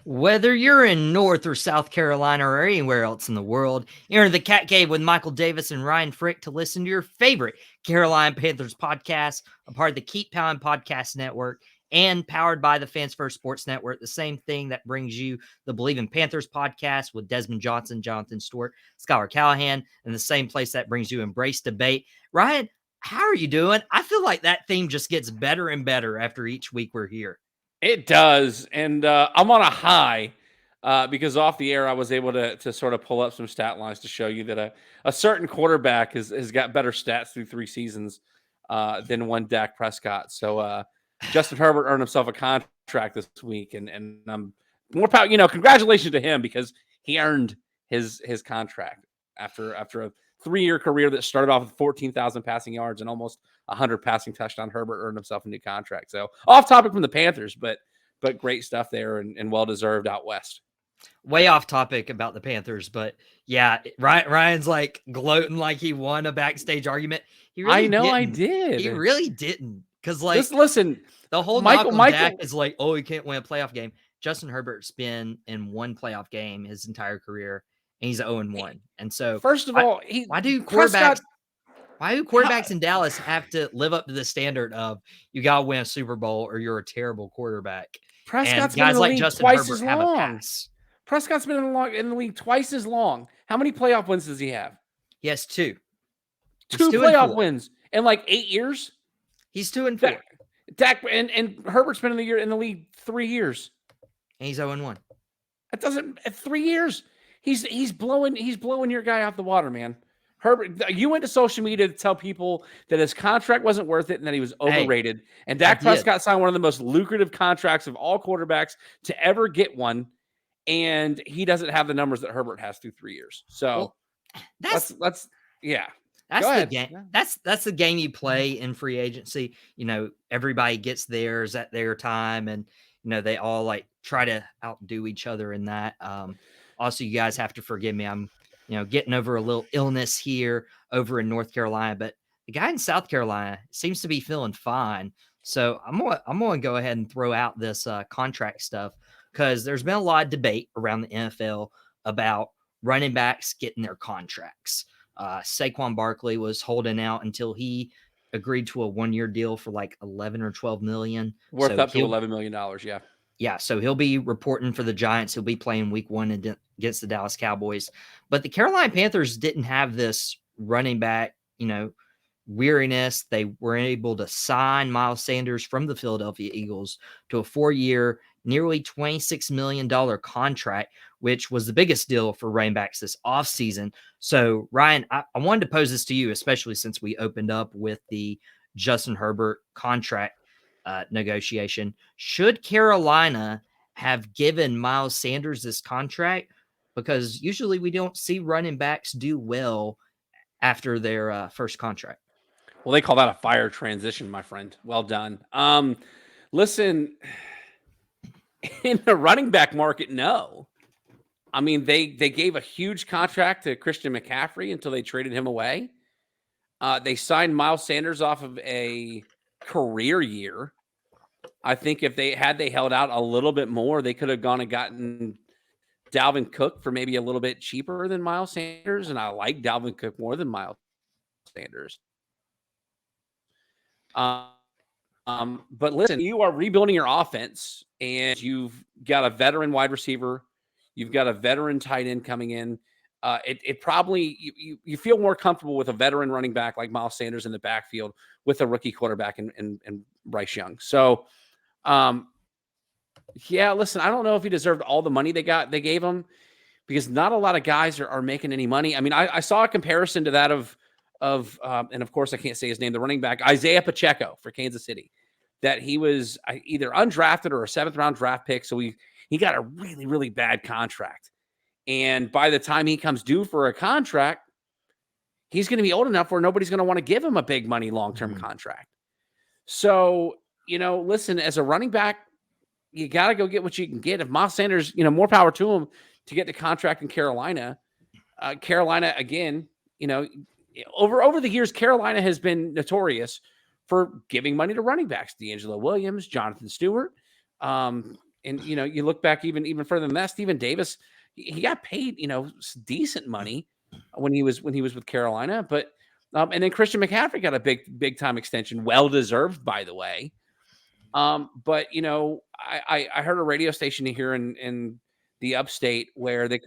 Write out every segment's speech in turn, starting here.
Whether you're in North or South Carolina or anywhere else in the world, enter the Cat Cave with Michael Davis and Ryan Frick to listen to your favorite Carolina Panthers podcast, a part of the Keep Pound Podcast Network and powered by the Fans First Sports Network, the same thing that brings you the Believe in Panthers podcast with Desmond Johnson, Jonathan Stewart, Skylar Callahan, and the same place that brings you Embrace Debate. Ryan, how are you doing? I feel like that theme just gets better and better after each week we're here. It does, and I'm on a high because off the air I was able to sort of pull up some stat lines to show you that a certain quarterback has got better stats through 3 seasons than one Dak Prescott. So Justin Herbert earned himself a contract this week, and I'm more proud. Congratulations to him because he earned his contract after a 3-year career that started off with 14,000 passing yards and almost 100 passing touchdown. Herbert earned himself a new contract. So off topic from the Panthers, but great stuff there and well-deserved out west. Way off topic about the Panthers, but yeah, Ryan's like gloating like he won a backstage argument. He really I did. He really didn't. Because like, listen, the whole Michael Dak is like, oh, he can't win a playoff game. Justin Herbert's been in one playoff game his entire career, and he's 0-1. And so, first of all, why do quarterbacks in Dallas have to live up to the standard of you got to win a Super Bowl or you're a terrible quarterback? Prescott's and guys been like Justin Herbert have a pass. Prescott's been in the league twice as long. How many playoff wins does he have? He has 2. 2 playoff wins in like 8 years. He's 2-4. Dak and Herbert's been in the league 3 years. And he's 0-1. That doesn't 3 years. He's blowing your guy out the water, man. Herbert, you went to social media to tell people that his contract wasn't worth it and that he was overrated. And Dak Prescott signed one of the most lucrative contracts of all quarterbacks to ever get one, and he doesn't have the numbers that Herbert has through 3 years. So that's the game. That's the game you play in free agency. Everybody gets theirs at their time, and they all like try to outdo each other in that. Also, you guys have to forgive me. I'm getting over a little illness here over in North Carolina, but the guy in South Carolina seems to be feeling fine. So I'm gonna go ahead and throw out this contract stuff because there's been a lot of debate around the NFL about running backs getting their contracts. Saquon Barkley was holding out until he agreed to a 1-year deal for like 11 or 12 million. Worth up to $11 million. Yeah. Yeah. So he'll be reporting for the Giants. He'll be playing week 1 against the Dallas Cowboys. But the Carolina Panthers didn't have this running back, weariness. They were able to sign Miles Sanders from the Philadelphia Eagles to a 4-year, nearly $26 million contract, which was the biggest deal for running backs this offseason. So, Ryan, I wanted to pose this to you, especially since we opened up with the Justin Herbert contract negotiation. Should Carolina have given Miles Sanders this contract? Because usually we don't see running backs do well after their first contract. Well, they call that a fire transition, my friend. Well done. Listen, in the running back market, no. I mean, they gave a huge contract to Christian McCaffrey until they traded him away. They signed Miles Sanders off of a career year. I think if they held out a little bit more, they could have gone and gotten Dalvin Cook for maybe a little bit cheaper than Miles Sanders. And I like Dalvin Cook more than Miles Sanders. But listen, you are rebuilding your offense and you've got a veteran wide receiver. You've got a veteran tight end coming in. It probably, you feel more comfortable with a veteran running back like Miles Sanders in the backfield with a rookie quarterback and Bryce Young. So, yeah, listen, I don't know if he deserved all the money they gave him because not a lot of guys are making any money. I mean, I saw a comparison to that of and of course I can't say his name, the running back, Isaiah Pacheco for Kansas City, that he was either undrafted or a 7th round draft pick. So he got a really, really bad contract. And by the time he comes due for a contract, he's going to be old enough where nobody's going to want to give him a big money long-term contract. So, listen, as a running back, you got to go get what you can get. If Miles Sanders, more power to him to get the contract in Carolina. Carolina, again, over the years, Carolina has been notorious for giving money to running backs. D'Angelo Williams, Jonathan Stewart. you look back even further than that, Steven Davis, he got paid, decent money when he was with Carolina, but and then Christian McCaffrey got a big time extension, well deserved, by the way. But I heard a radio station here in the upstate where they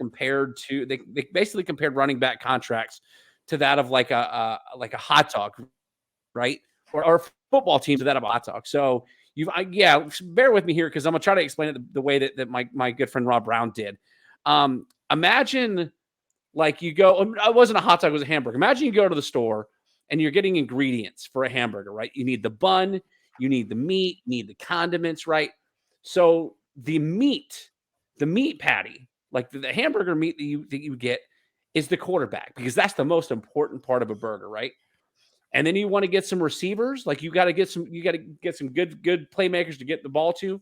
basically compared running back contracts to that of like a hot dog, right? Or football team to that of a hot dog. So bear with me here because I'm gonna try to explain it the way that my good friend Rob Brown did. Imagine like you go, it wasn't a hot dog, it was a hamburger. Imagine you go to the store and you're getting ingredients for a hamburger, right? You need the bun, you need the meat, you need the condiments, right? So the meat patty, like the hamburger meat that you get is the quarterback because that's the most important part of a burger, right? And then you want to get some receivers, like you got to get some good playmakers to get the ball to.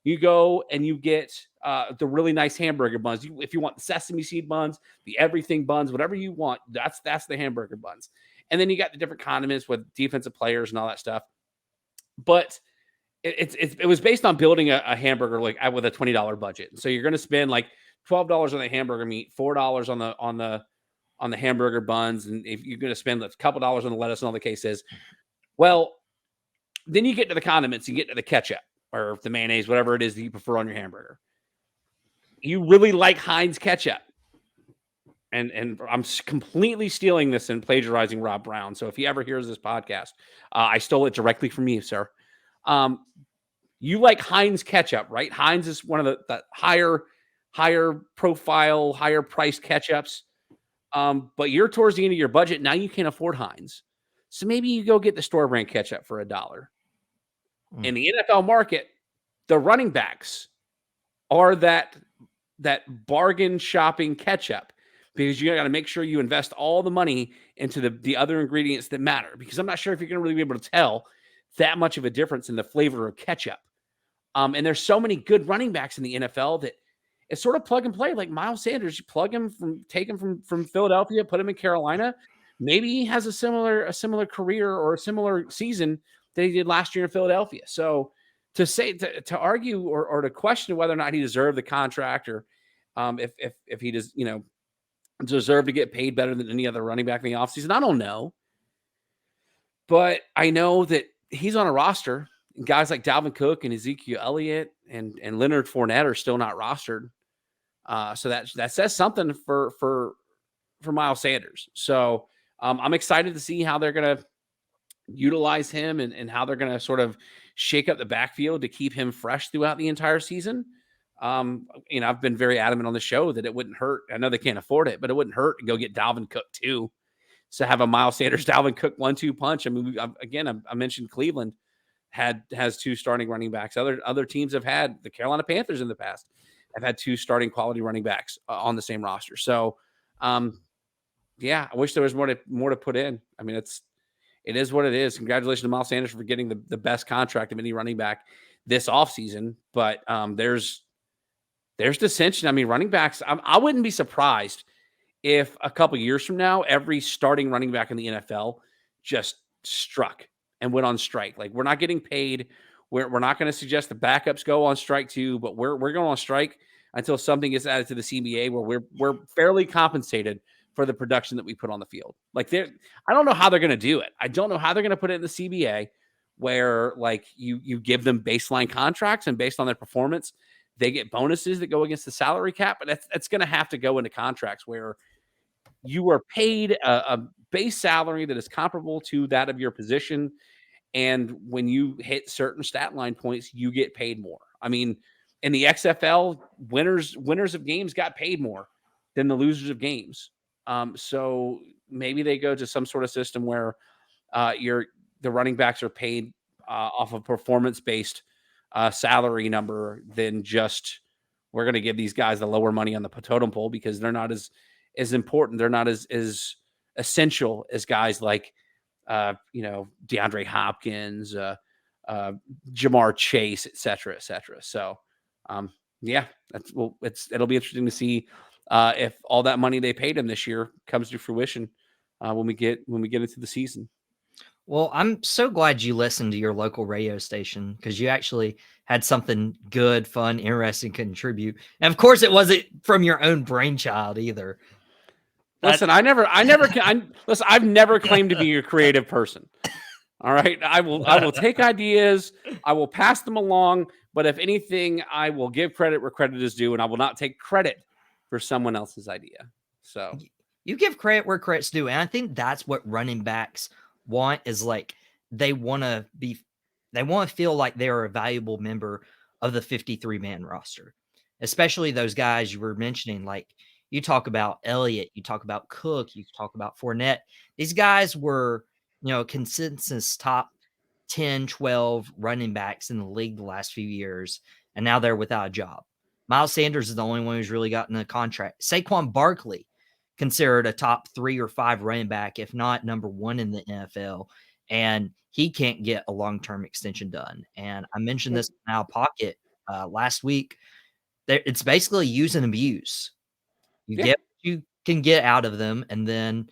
You go and you get the really nice hamburger buns. If you want the sesame seed buns, the everything buns, whatever you want, that's the hamburger buns. And then you got the different condiments with defensive players and all that stuff. But it was based on building a hamburger like with a $20 budget. So you're going to spend like $12 on the hamburger meat, $4 on the hamburger buns, and if you're going to spend a couple dollars on the lettuce and all the case is, well, then you get to the condiments, you get to the ketchup or the mayonnaise, whatever it is that you prefer on your hamburger. You really like Heinz ketchup. And I'm completely stealing this and plagiarizing Rob Brown. So if he ever hears this podcast, I stole it directly from you, sir. You like Heinz ketchup, right? Heinz is one of the higher profile, higher priced ketchups. But you're towards the end of your budget. Now you can't afford Heinz. So maybe you go get the store brand ketchup for $1. In the NFL market, the running backs are that bargain shopping ketchup because you got to make sure you invest all the money into the other ingredients that matter. Because I'm not sure if you're going to really be able to tell that much of a difference in the flavor of ketchup. And there's so many good running backs in the NFL that it's sort of plug and play. Like Miles Sanders, you take him from Philadelphia, put him in Carolina. Maybe he has a similar career or a similar season that he did last year in Philadelphia. So to argue or to question whether or not he deserved the contract or if he does, deserve to get paid better than any other running back in the offseason, I don't know. But I know that he's on a roster. Guys like Dalvin Cook and Ezekiel Elliott and Leonard Fournette are still not rostered. So that says something for Miles Sanders. So I'm excited to see how they're going to utilize him and how they're going to sort of shake up the backfield to keep him fresh throughout the entire season. I've been very adamant on the show that it wouldn't hurt. I know they can't afford it, but it wouldn't hurt to go get Dalvin Cook too. So have a Miles Sanders, Dalvin Cook 1-2 punch. I mean, I mentioned Cleveland has two starting running backs. Other teams have had the Carolina Panthers in the past. I've had two starting quality running backs on the same roster. So, I wish there was more to put in. I mean, it is what it is. Congratulations to Miles Sanders for getting the best contract of any running back this offseason. But there's dissension. I mean, running backs, I wouldn't be surprised if a couple years from now, every starting running back in the NFL just struck and went on strike. Like, we're not getting paid. We're not going to suggest the backups go on strike too, but we're going on strike until something gets added to the CBA where we're fairly compensated for the production that we put on the field. Like, I don't know how they're going to do it. I don't know how they're going to put it in the CBA where like you give them baseline contracts and based on their performance, they get bonuses that go against the salary cap. But that's going to have to go into contracts where you are paid a base salary that is comparable to that of your position. And when you hit certain stat line points, you get paid more. I mean, in the XFL, winners of games got paid more than the losers of games. So maybe they go to some sort of system where the running backs are paid off of performance-based salary number than just we're going to give these guys the lower money on the totem pole because they're not as important. They're not as essential as guys like DeAndre Hopkins, Jamar Chase, et cetera, et cetera. So, it'll be interesting to see if all that money they paid him this year comes to fruition when we get into the season. Well, I'm so glad you listened to your local radio station because you actually had something good, fun, interesting to contribute. And of course, it wasn't from your own brainchild either. Listen, listen, I've never claimed to be a creative person. All right. I will take ideas, I will pass them along, but if anything, I will give credit where credit is due, and I will not take credit for someone else's idea. So you give credit where credit's due. And I think that's what running backs want is like they want to feel like they're a valuable member of the 53-man roster, especially those guys you were mentioning. Like you talk about Elliott, you talk about Cook, you talk about Fournette. These guys were, consensus top 10, 12 running backs in the league the last few years, and now they're without a job. Miles Sanders is the only one who's really gotten a contract. Saquon Barkley, considered a top 3 or 5 running back, if not number 1 in the NFL, and he can't get a long-term extension done. And I mentioned this in Out of Pocket last week. It's basically use and abuse. You yeah. get what you can get out of them, and then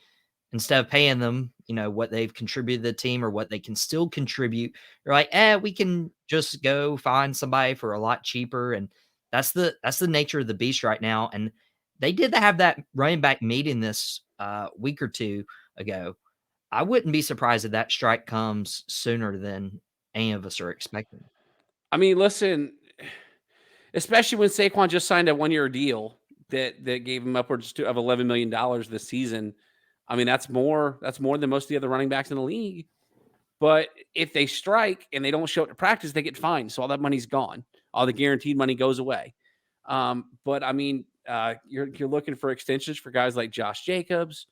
instead of paying them, what they've contributed to the team or what they can still contribute, you're like, we can just go find somebody for a lot cheaper. And that's the nature of the beast right now. And they did have that running back meeting this week or two ago. I wouldn't be surprised if that strike comes sooner than any of us are expecting. I mean, listen, especially when Saquon just signed a 1-year deal that gave him upwards of $11 million this season. I mean, that's more than most of the other running backs in the league. But if they strike and they don't show up to practice, they get fined. So all that money's gone. All the guaranteed money goes away. But I mean, you're looking for extensions for guys like Josh Jacobs.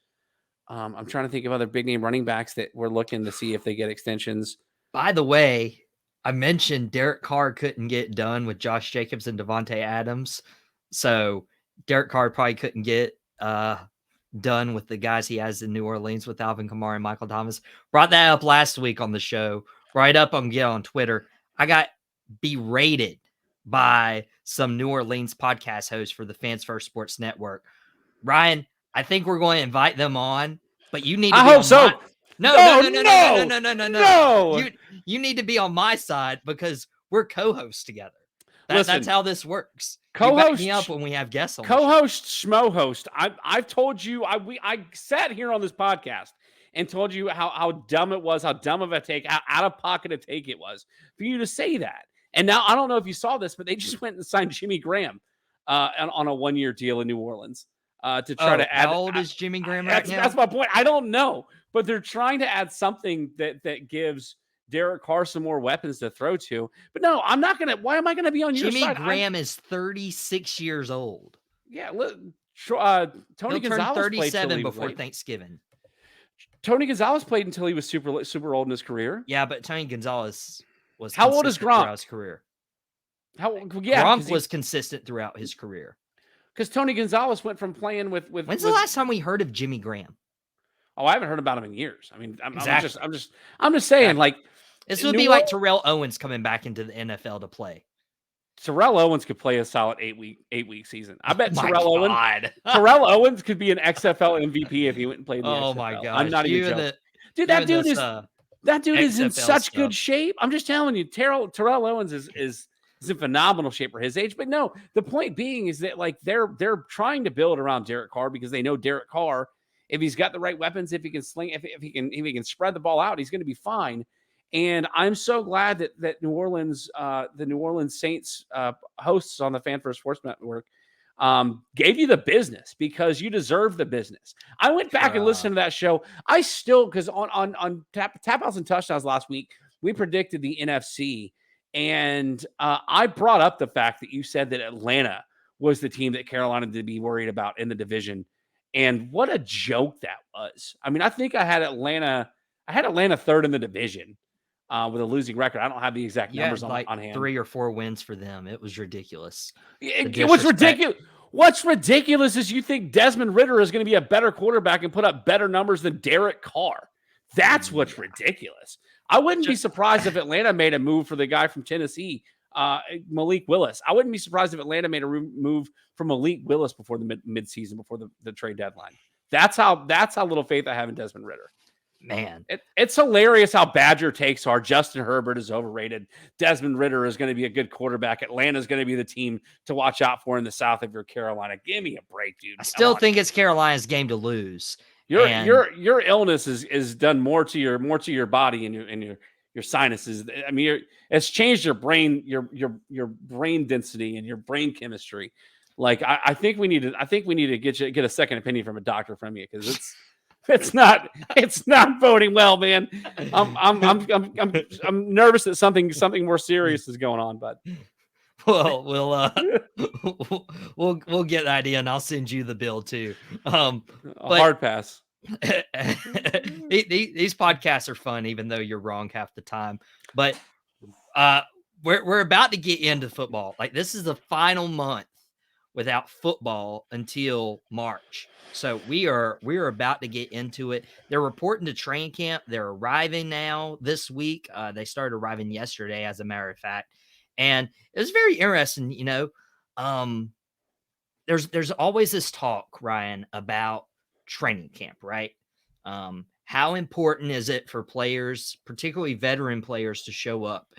I'm trying to think of other big name running backs that we're looking to see if they get extensions. By the way, I mentioned Derek Carr couldn't get done with Josh Jacobs and Devontae Adams. So Derek Carr probably couldn't get done with the guys he has in New Orleans with Alvin Kamara and Michael Thomas. Brought that up last week on the show, right up on Twitter. I got berated by some New Orleans podcast hosts for the Fans First Sports Network. Ryan, I think we're going to invite them on, but you need to be hope on so. No. You need to be on my side because we're co-hosts together. That's how this works. Co-host, you back me up when we have guests on. Co-host, schmo host. I've told you. I sat here on this podcast and told you how dumb it was, how dumb of a take, how out of pocket a take it was for you to say that. And now I don't know if you saw this, but they just went and signed Jimmy Graham on a 1-year deal in New Orleans to try to add. How old is Jimmy Graham right now? That's my point. I don't know, but they're trying to add something that gives Derek Carr some more weapons to throw to. But no, I'm not going to. Why am I going to be on your side? Jimmy Graham is 36 years old. Yeah, Tony Gonzalez turned 37 before Thanksgiving. Tony Gonzalez played until he was super old in his career. Yeah, but Tony Gonzalez was how old is Gronk? Throughout his career. Gronk was consistent throughout his career. Because Tony Gonzalez went from playing with. When's the last time we heard of Jimmy Graham? Oh, I haven't heard about him in years. I mean, I'm just saying, like this would be like Terrell Owens coming back into the NFL to play. Terrell Owens could play a solid 8-week season. I bet Terrell Owens could be an XFL MVP if he went and played in the XFL. My god! I'm not even joking. Dude, that dude is in such good shape. I'm just telling you, Terrell Owens is in phenomenal shape for his age. But no, the point being is that like they're trying to build around Derek Carr because they know Derek Carr, if he's got the right weapons, if he can sling, if he can spread the ball out, he's going to be fine. And I'm so glad that New Orleans, the New Orleans Saints hosts on the Fan First Sports Network gave you the business because you deserve the business. I went back and listened to that show. I still, because on Tap Outs and Touchdowns last week, we predicted the NFC. And I brought up the fact that you said that Atlanta was the team that Carolina did be worried about in the division. And what a joke that was. I mean, I think I had Atlanta third in the division. With a losing record. I don't have the exact numbers on hand. 3 or 4 wins for them. It was ridiculous. What's ridiculous is you think Desmond Ridder is going to be a better quarterback and put up better numbers than Derek Carr. That's what's ridiculous. I wouldn't be surprised if Atlanta made a move for the guy from Tennessee, Malik Willis. I wouldn't be surprised if Atlanta made a move for Malik Willis before the midseason, before the trade deadline. That's how little faith I have in Desmond Ridder. Man, It's hilarious how bad your takes are. Justin Herbert is overrated. Desmond Ridder is going to be a good quarterback. Atlanta is going to be the team to watch out for in the south of your Carolina. Give me a break, dude. I Come still on. think it's Carolina's game to lose. Your And your illness is done more to your body and your sinuses. I mean, it's changed your brain your brain density and your brain chemistry. Like I think we need to get a second opinion from a doctor from you, because it's not boding well, man. I'm nervous that something more serious is going on, but well, we'll get the idea, and I'll send you the bill too. a But hard pass. these podcasts are fun, even though you're wrong half the time. But we're about to get into football. Like, this is the final month without football until March. So we're about to get into it. They're reporting to training camp. They're arriving now this week. They started arriving yesterday, as a matter of fact. And it was very interesting, there's always this talk, Ryan, about training camp, right? How important is it for players, particularly veteran players, to show up?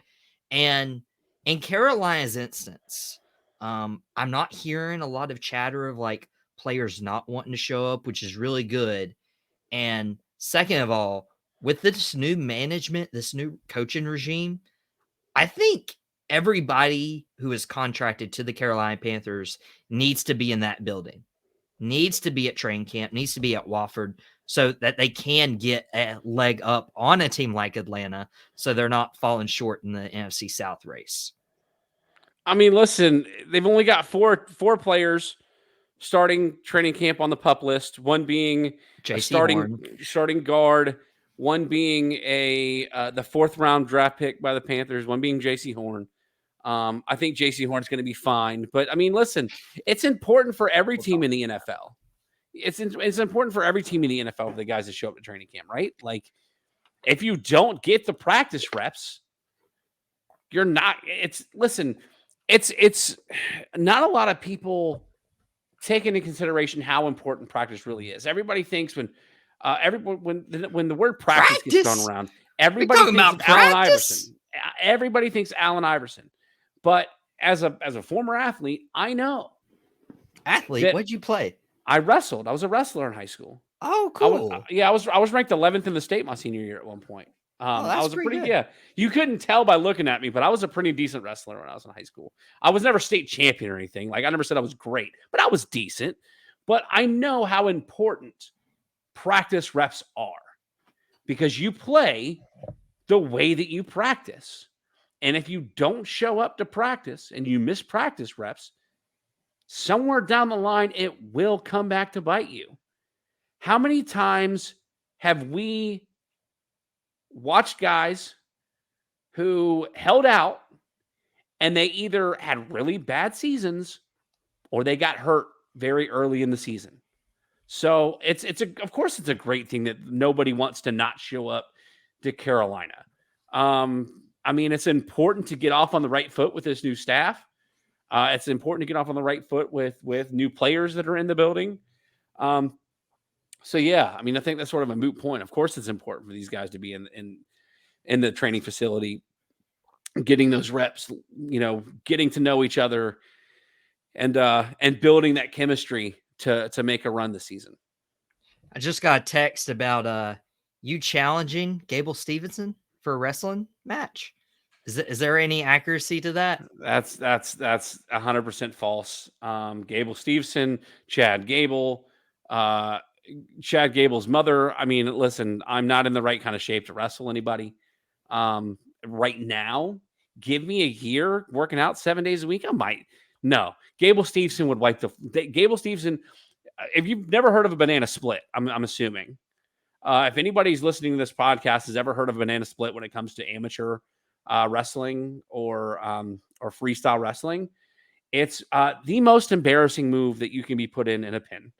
And in Carolina's instance, I'm not hearing a lot of chatter of like players not wanting to show up, which is really good. And second of all, with this new management, this new coaching regime, I think everybody who is contracted to the Carolina Panthers needs to be in that building, needs to be at training camp, needs to be at Wofford, so that they can get a leg up on a team like Atlanta, so they're not falling short in the NFC South race. I mean, listen, they've only got four players starting training camp on the PUP list. One being a starting guard, one being the 4th round draft pick by the Panthers, one being J.C. Horn. I think J.C. Horn's going to be fine, but I mean, listen, it's important for every team in the NFL. It's important for every team in the NFL for the guys that show up to training camp, right? Like, if you don't get the practice reps, you're not. It's not a lot of people take into consideration how important practice really is. Everybody thinks when the word practice gets thrown around, everybody thinks Allen Iverson. Everybody thinks Allen Iverson. But as a former athlete, I know. Athlete? What'd you play? I wrestled. I was a wrestler in high school. Oh, cool. I was ranked 11th in the state my senior year at one point. I was pretty good. Yeah. You couldn't tell by looking at me, but I was a pretty decent wrestler when I was in high school. I was never state champion or anything. Like, I never said I was great, but I was decent. But I know how important practice reps are, because you play the way that you practice. And if you don't show up to practice and you miss practice reps, somewhere down the line, it will come back to bite you. How many times have we watched guys who held out and they either had really bad seasons or they got hurt very early in the season? So of course it's a great thing that nobody wants to not show up to Carolina. I mean, it's important to get off on the right foot with this new staff. It's important to get off on the right foot with new players that are in the building. So yeah, I mean, I think that's sort of a moot point. Of course, it's important for these guys to be in the training facility, getting those reps, getting to know each other, and building that chemistry to make a run this season. I just got a text about you challenging Gable Stevenson for a wrestling match. Is there any accuracy to that? That's 100% false. Gable Stevenson, Chad Gable's mother. I mean, listen, I'm not in the right kind of shape to wrestle anybody right now. Give me a year working out 7 days a week, I might. No, Gable Stevenson would wipe Gable Stevenson. If you've never heard of a banana split, I'm assuming. If anybody's listening to this podcast has ever heard of a banana split when it comes to amateur wrestling or freestyle wrestling, it's the most embarrassing move that you can be put in a pin.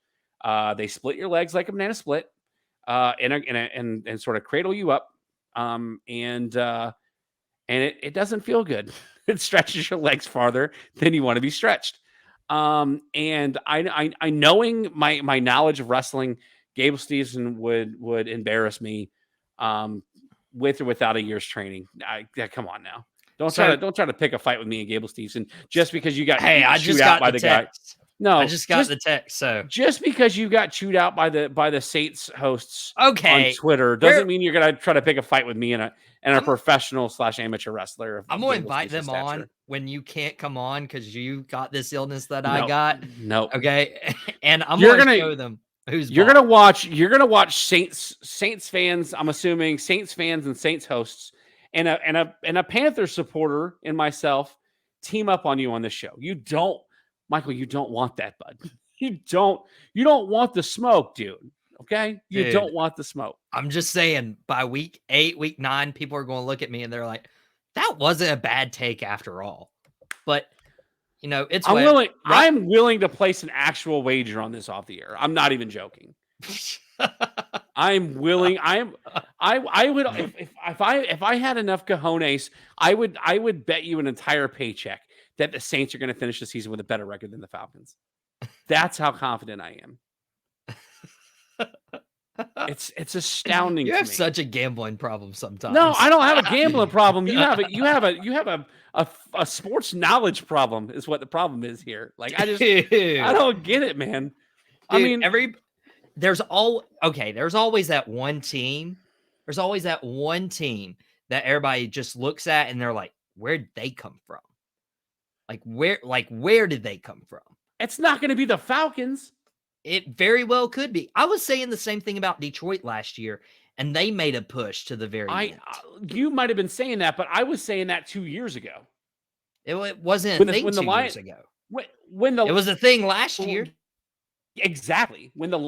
They split your legs like a banana split, and sort of cradle you up, and it doesn't feel good. It stretches your legs farther than you want to be stretched. And I knowing my knowledge of wrestling, Gable Stevenson would embarrass me with or without a year's training. Come on now. Don't So- try to pick a fight with me and Gable Stevenson just because you got Hey, I chewed just out got by the the guy. text. No, I just got the text. So just because you got chewed out by the Saints hosts okay, on Twitter doesn't mean you're gonna try to pick a fight with me and a professional / amateur wrestler. I'm gonna invite them on when you can't come on because you got this illness that I got. Nope. Okay, and I'm gonna show them who's. You're gonna watch Saints fans. I'm assuming Saints fans and Saints hosts and a Panthers supporter and myself team up on you on this show. You don't, Michael. You don't want that, bud. You don't want the smoke, dude. Okay, you don't want the smoke. I'm just saying, by week 8, week 9, people are going to look at me and they're like, "That wasn't a bad take after all." But it's. I'm willing to place an actual wager on this off the air. I'm not even joking. I'm willing. I would if I had enough cojones, I would bet you an entire paycheck that the Saints are going to finish the season with a better record than the Falcons. That's how confident I am. It's astounding. You to have me. such a gambling problem sometimes. No, I don't have a gambling problem. You have a sports knowledge problem. Is what the problem is here. Like I don't get it, man. Dude, I mean, there's always that one team. There's always that one team that everybody just looks at and they're like, "Where'd they come from? Where did they come from?" It's not going to be the Falcons. It very well could be. I was saying the same thing about Detroit last year, and they made a push to the very end. You might have been saying that, but I was saying that 2 years ago. It wasn't a thing 2 years ago. It was a thing last year. Exactly. When the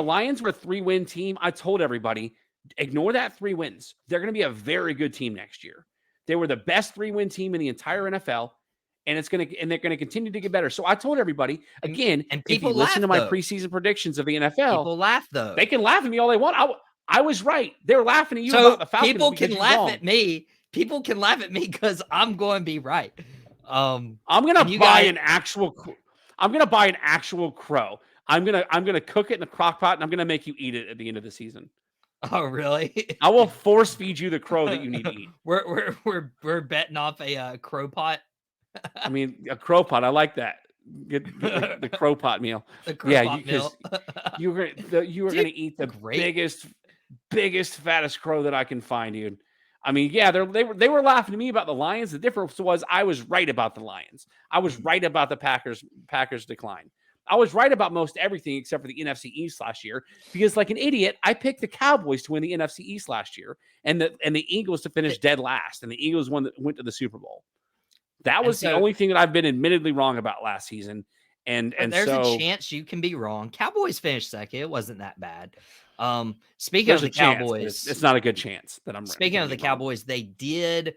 Lions were a 3-win team, I told everybody, ignore that 3 wins. They're going to be a very good team next year. They were the best 3-win team in the entire NFL. And they're going to continue to get better. So I told everybody again, and people listen to my preseason predictions of the NFL. People laugh though. They can laugh at me all they want. I was right. They're laughing at you about the Falcons. People can laugh at me. People can laugh at me because I'm going to be right. I'm going to buy an actual crow. I'm going to cook it in a crock pot and I'm going to make you eat it at the end of the season. Oh, really? I will force feed you the crow that you need to eat. We're betting off a crow pot. I mean, a crow pot. I like that. Get the crow pot meal. Meal. You were going to eat the biggest, fattest crow that I can find, dude. I mean, yeah, they were laughing at me about the Lions. The difference was I was right about the Lions. I was right about the Packers decline. I was right about most everything except for the NFC East last year because, like an idiot, I picked the Cowboys to win the NFC East last year and the Eagles to finish dead last, and the Eagles went to the Super Bowl. That was the only thing that I've been admittedly wrong about last season. And there's a chance you can be wrong. Cowboys finished second. It wasn't that bad. Speaking of the Cowboys, it's not a good chance that I'm right. Speaking of the Cowboys, they did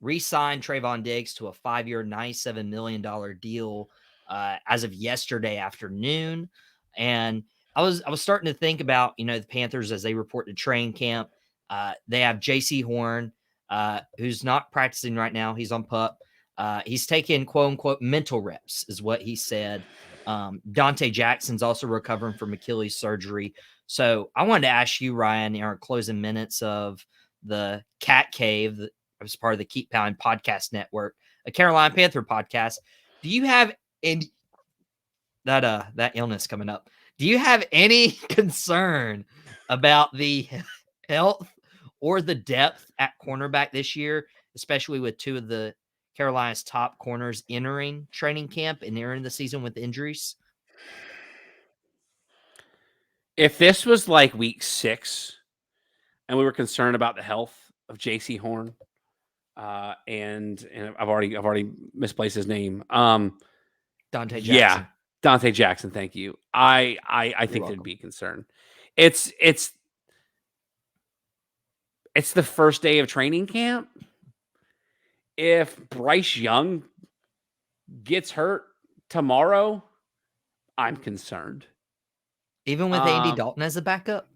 re-sign Trayvon Diggs to a 5-year, $97 million deal as of yesterday afternoon. And I was starting to think about, the Panthers as they report to training camp. They have J.C. Horn, who's not practicing right now. He's on PUP. He's taking quote unquote mental reps is what he said. Dante Jackson's also recovering from Achilles surgery. So I wanted to ask you, Ryan, in our closing minutes of the Cat Cave, that was part of the Keep Pound Podcast Network, a Carolina Panther podcast. Do you have any that illness coming up? Do you have any concern about the health or the depth at cornerback this year, especially with 2 of the Carolina's top corners entering training camp and entering the season with injuries? If this was like week 6 and we were concerned about the health of J.C. Horn, and I've already misplaced his name. Dante Jackson. Yeah, Dante Jackson. Thank you. I think there'd be a concern. It's the first day of training camp. If Bryce Young gets hurt tomorrow, I'm concerned. Even with Andy Dalton as a backup?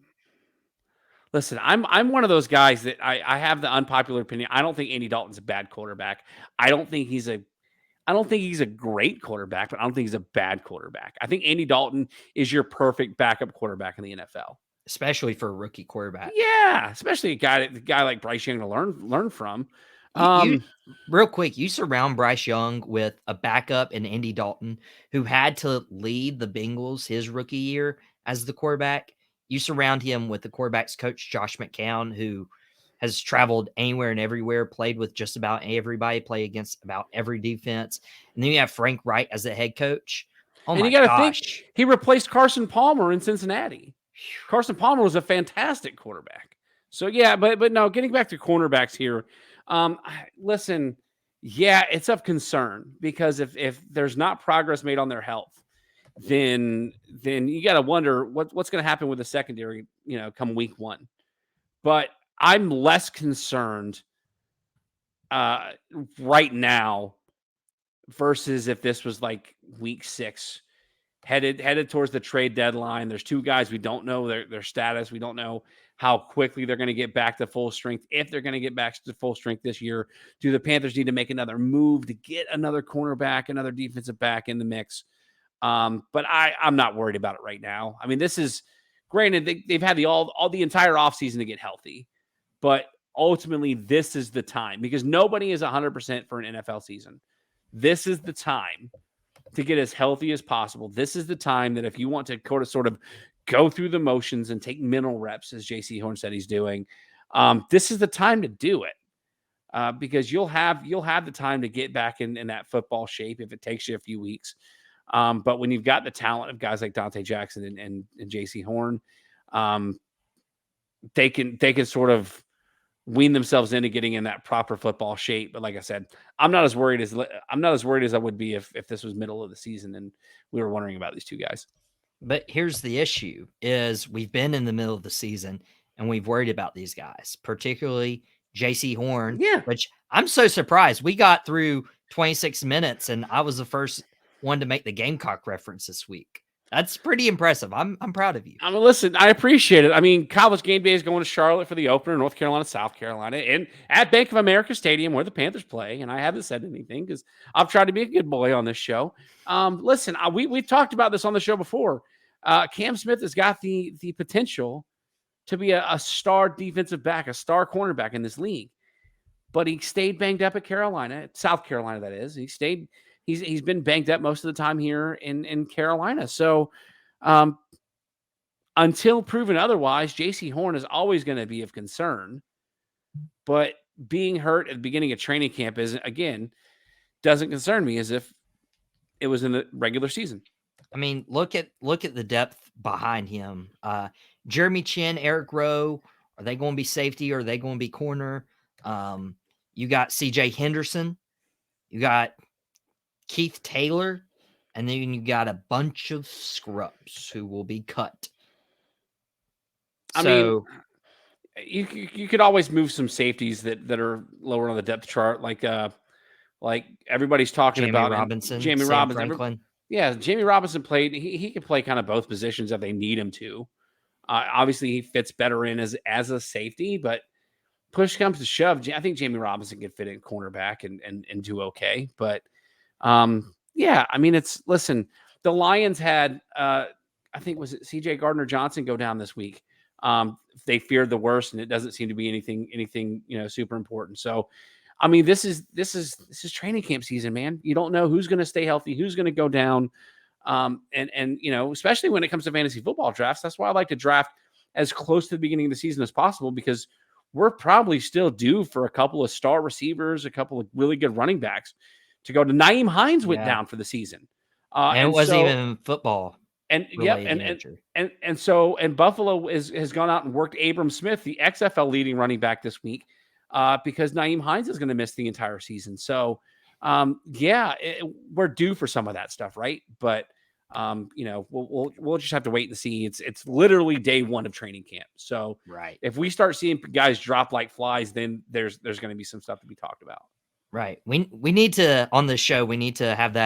Listen, I'm one of those guys that I have the unpopular opinion. I don't think Andy Dalton's a bad quarterback. I don't think he's a great quarterback, but I don't think he's a bad quarterback. I think Andy Dalton is your perfect backup quarterback in the NFL. especially for a rookie quarterback. Yeah, especially a guy like Bryce Young to learn from. You real quick, you surround Bryce Young with a backup in Andy Dalton, who had to lead the Bengals his rookie year as the quarterback. You surround him with the quarterback's coach, Josh McCown, who has traveled anywhere and everywhere, played with just about everybody, played against about every defense. And then you have Frank Wright as the head coach. Oh And you my got to think gosh. he replaced Carson Palmer in Cincinnati. Carson Palmer was a fantastic quarterback. So yeah, but no, getting back to cornerbacks here. Listen, yeah, it's of concern because if there's not progress made on their health, then you got to wonder what's going to happen with the secondary, come week 1. But I'm less concerned right now versus if this was like week 6, headed towards the trade deadline. There's 2 guys we don't know their status. We don't know how quickly they're going to get back to full strength. If they're going to get back to full strength this year, do the Panthers need to make another move to get another cornerback, another defensive back in the mix? But I'm not worried about it right now. I mean, this is granted they've had all the entire offseason to get healthy, but ultimately this is the time because nobody is 100% for an NFL season. This is the time to get as healthy as possible. This is the time that if you want to sort of go through the motions and take mental reps, as JC Horn said he's doing, this is the time to do it because you'll have the time to get back in that football shape if it takes you a few weeks. But when you've got the talent of guys like Dante Jackson and JC Horn, they can sort of wean themselves into getting in that proper football shape. But like I said, I'm not as worried as I would be if this was middle of the season and we were wondering about these 2 guys. But here's the issue is we've been in the middle of the season and we've worried about these guys, particularly JC Horn, Yeah. which I'm so surprised. We got through 26 minutes and I was the first one to make the Gamecock reference this week. That's pretty impressive. I'm proud of you. I mean, listen, I appreciate it. I mean, College Game Day is going to Charlotte for the opener, North Carolina, South Carolina, and at Bank of America Stadium where the Panthers play. And I haven't said anything because I've tried to be a good boy on this show. Listen, we've talked about this on the show before. Cam Smith has got the potential to be a star defensive back, a star cornerback in this league. But he stayed banged up at South Carolina, that is. He's been banged up most of the time here in Carolina. So until proven otherwise, JC Horn is always going to be of concern. But being hurt at the beginning of training camp doesn't concern me as if it was in the regular season. I mean, look at the depth behind him. Jeremy Chin, Eric Rowe, are they going to be safety or are they going to be corner? You got CJ Henderson, you got Keith Taylor, and then you got a bunch of scrubs who will be cut. I mean, you could always move some safeties that are lower on the depth chart, like everybody's talking Jamie about Robinson, Jamie Sam Robinson. Franklin. Yeah, Jamie Robinson played. He can play kind of both positions if they need him to. Obviously, he fits better in as a safety, but push comes to shove, I think Jamie Robinson can fit in cornerback and do okay. But yeah, I mean, listen, the Lions had I think was it CJ Gardner Johnson go down this week. They feared the worst, and it doesn't seem to be anything super important. So, I mean, this is training camp season, man. You don't know who's going to stay healthy, who's going to go down, and especially when it comes to fantasy football drafts. That's why I like to draft as close to the beginning of the season as possible because we're probably still due for a couple of star receivers, a couple of really good running backs to go. To Naeem Hines went down for the season, and it wasn't even football. And and Buffalo has gone out and worked Abram Smith, the XFL leading running back this week, because Naeem Hines is going to miss the entire season. So, we're due for some of that stuff, right? But we'll just have to wait and see. It's literally day 1 of training camp. So, right, if we start seeing guys drop like flies, then there's going to be some stuff to be talked about. Right. We need to on this show. We need to have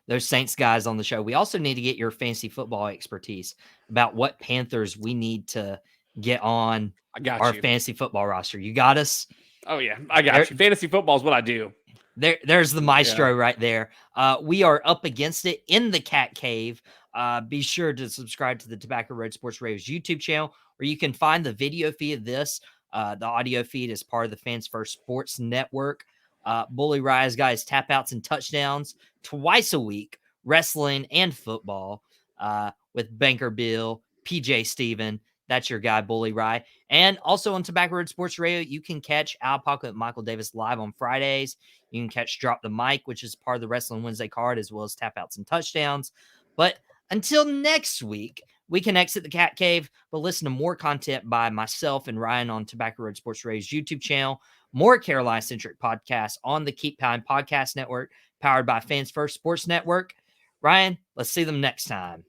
those Saints guys on the show. We also need to get your fantasy football expertise about what Panthers we need to get on our fantasy football roster. You got us? Oh, yeah. I got you. Fantasy football is what I do. There's the maestro right there. We are up against it in the cat cave. Be sure to subscribe to the Tobacco Road Sports Radio's YouTube channel, where you can find the video feed of this. The audio feed is part of the Fans First Sports Network. Bully Rye's got his tap outs and touchdowns twice a week, wrestling and football, with Banker Bill, PJ Steven. That's your guy, Bully Rye. And also on Tobacco Road Sports Radio, you can catch Al Paca and Michael Davis live on Fridays. You can catch Drop the Mic, which is part of the Wrestling Wednesday card, as well as Tap Outs and Touchdowns. But until next week, we can exit the cat cave, but listen to more content by myself and Ryan on Tobacco Road Sports Radio's YouTube channel, more Carolina-centric podcasts on the Keep Time Podcast Network, powered by Fans First Sports Network. Ryan, let's see them next time.